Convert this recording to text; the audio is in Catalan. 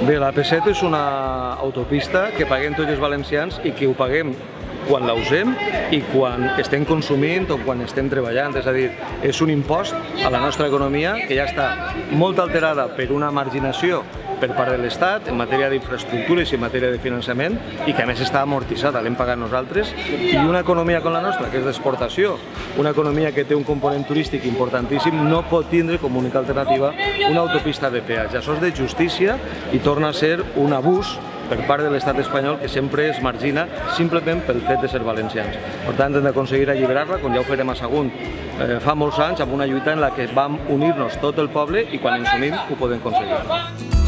Bé, l'AP7 és una autopista que paguem tots els valencians i que ho paguem quan la usem i quan estem consumint o quan estem treballant. És a dir, és un impost a la nostra economia que ja està molt alterada per una marginació per part de l'Estat en matèria d'infraestructures i en matèria de finançament i que a més està amortitzada, l'hem pagat nosaltres, i una economia com la nostra, que és d'exportació, una economia que té un component turístic importantíssim, no pot tindre com a única alternativa una autopista de peatge. Això és de justícia i torna a ser un abús per part de l'estat espanyol que sempre es margina simplement pel fet de ser valencians. Per tant, hem d'aconseguir alliberar-la, com ja ho farem a Sagunt fa molts anys, amb una lluita en la que vam unir-nos tot el poble i quan ens unim ho podem aconseguir.